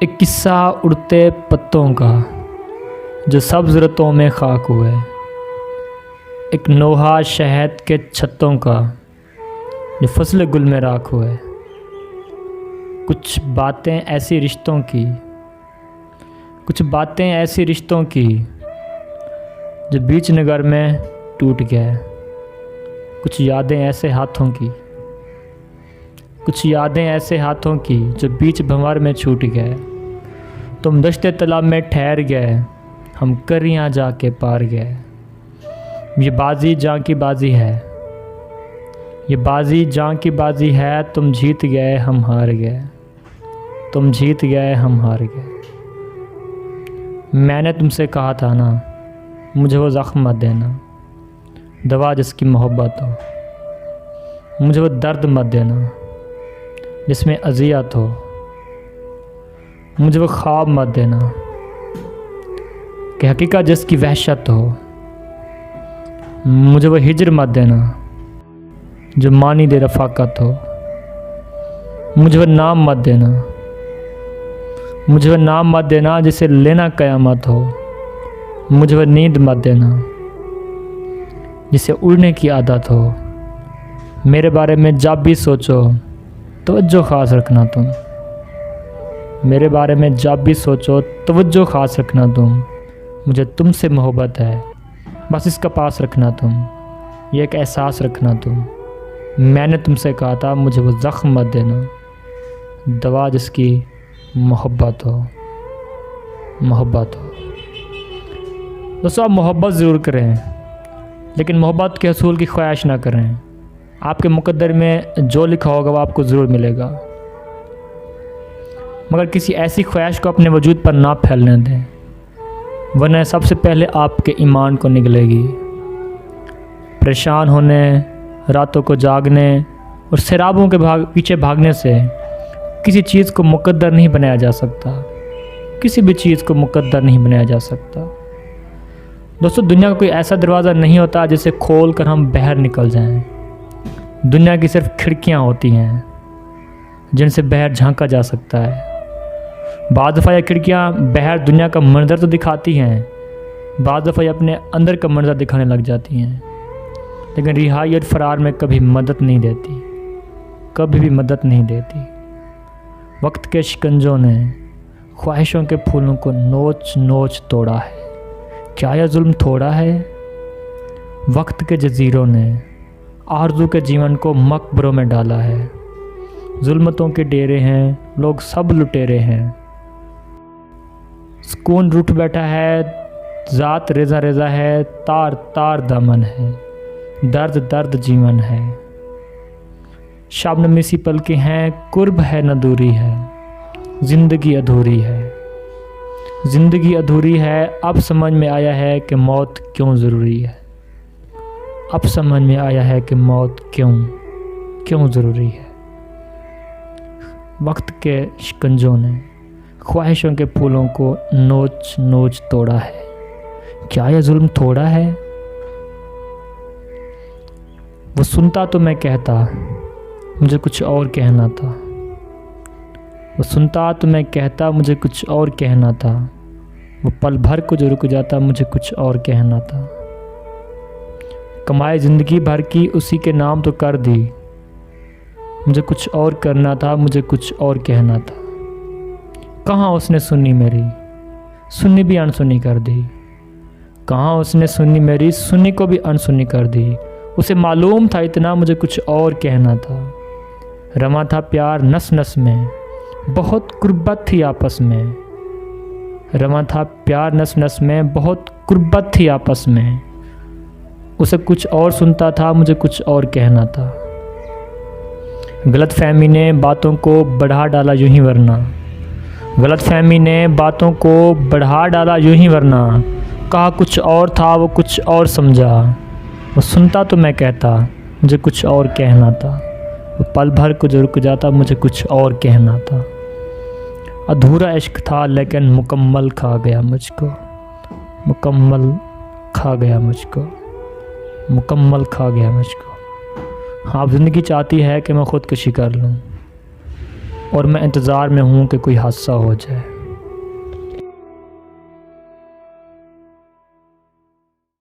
एक किस्सा उड़ते पत्तों का जो सब्ज़ रतों में खाक हुए, एक नोहा शहद के छत्तों का जो फसल गुल में राख हुए। कुछ बातें ऐसी रिश्तों की, कुछ बातें ऐसी रिश्तों की जो बीच नगर में टूट गए। कुछ यादें ऐसे हाथों की, कुछ यादें ऐसे हाथों की जो बीच भंवर में छूट गए। तुम दश्ते तालाब में ठहर गए, हम करियाँ जाके पार गए। ये बाजी जां की बाजी है, ये बाजी जां की बाजी है। तुम जीत गए हम हार गए, तुम जीत गए हम हार गए। मैंने तुमसे कहा था ना, मुझे वो ज़ख्म मत देना, दवा जिसकी मोहब्बत हो। मुझे वो दर्द मत देना जिसमें अज़ियत हो। मुझे वो ख्वाब मत देना कि हकीकत जिसकी वहशत हो। मुझे वो हिजर मत देना जो मानी दे रफ़ाकत हो। मुझे वो नाम मत देना, मुझे वो नाम मत देना जिसे लेना क़यामत हो। मुझे वो नींद मत देना जिसे उड़ने की आदत हो। मेरे बारे में जब भी सोचो तवज्जो ख़ास रखना तुम। मेरे बारे में जब भी सोचो तवज्जो ख़ास रखना तुम। मुझे तुमसे मोहब्बत है, बस इसका पास रखना तुम। ये एक एहसास रखना तुम। मैंने तुमसे कहा था मुझे वो ज़ख्म मत देना, दवा जिसकी मोहब्बत हो। मोहब्बत हो दोस्तों, आप मोहब्बत ज़रूर करें, लेकिन मोहब्बत के हसूल की ख्वाहिश ना करें। आपके मुक़द्दर में जो लिखा होगा वो आपको ज़रूर मिलेगा, मगर किसी ऐसी ख्वाहिश को अपने वजूद पर ना फैलने दें, वरना सबसे पहले आपके ईमान को निगलेगी। परेशान होने, रातों को जागने और शराबों के पीछे भागने से किसी चीज़ को मुक़द्दर नहीं बनाया जा सकता। किसी भी चीज़ को मुक़द्दर नहीं बनाया जा सकता। दोस्तों, दुनिया का कोई ऐसा दरवाज़ा नहीं होता जिसे खोल कर हम बाहर निकल जाएं। दुनिया की सिर्फ खिड़कियां होती हैं जिनसे बाहर झांका जा सकता है। बाद दफ़ा ये खिड़कियां बाहर दुनिया का मंजर तो दिखाती हैं, बाद दफ़ा ये अपने अंदर का मंजर दिखाने लग जाती हैं, लेकिन रिहाई और फरार में कभी मदद नहीं देती, कभी भी मदद नहीं देती। वक्त के शिकंजों ने ख्वाहिशों के फूलों को नोच नोच तोड़ा है। क्या यह जुल्म थोड़ा है? वक्त के जजीरों ने आरज़ू के जीवन को मकबरों में डाला है। जुल्मतों के डेरे हैं, लोग सब लुटेरे हैं। सुकून रूठ बैठा है, ज़ात रेज़ा रेज़ा है, तार तार दामन है, दर्द दर्द जीवन है। शबनमी सी पलकें हैं, कुर्ब है न दूरी है, ज़िंदगी अधूरी है। ज़िंदगी अधूरी है, अब समझ में आया है कि मौत क्यों ज़रूरी है। अब समझ में आया है कि मौत क्यों ज़रूरी है। वक्त के शिकंजों ने ख्वाहिशों के फूलों को नोच नोच तोड़ा है। क्या यह जुल्म थोड़ा है? वो सुनता तो मैं कहता, मुझे कुछ और कहना था। वो सुनता तो मैं कहता, मुझे कुछ और कहना था। वो पल भर को जो रुक जाता, मुझे कुछ और कहना था। कमाई ज़िंदगी भर की उसी के नाम तो कर दी, मुझे कुछ और करना था, मुझे कुछ और कहना था। कहाँ उसने सुनी मेरी, सुनी भी अनसुनी कर दी। कहाँ उसने सुनी मेरी, सुनी को भी अनसुनी कर दी। उसे मालूम था इतना, मुझे कुछ और कहना था। रमा था प्यार नस नस में, बहुत कुर्बत थी आपस में। रमा था प्यार नस नस में, बहुत कुर्बत थी आपस में। उसे कुछ और सुनता था, मुझे कुछ और कहना था। गलतफहमी ने बातों को बढ़ा डाला यूं ही वरना। गलतफहमी ने बातों को बढ़ा डाला यूं ही वरना। कहा कुछ और था, वो कुछ और समझा। वो सुनता तो मैं कहता, मुझे कुछ और कहना था। वो पल भर को जो रुक जाता, मुझे कुछ और कहना था। अधूरा इश्क था लेकिन मुकम्मल खा गया मुझको। मुकम्मल खा गया मुझको, मुकम्मल खा गया मुझको। हाँ, ज़िंदगी चाहती है कि मैं ख़ुदकुशी कर लूँ, और मैं इंतज़ार में हूँ कि कोई हादसा हो जाए।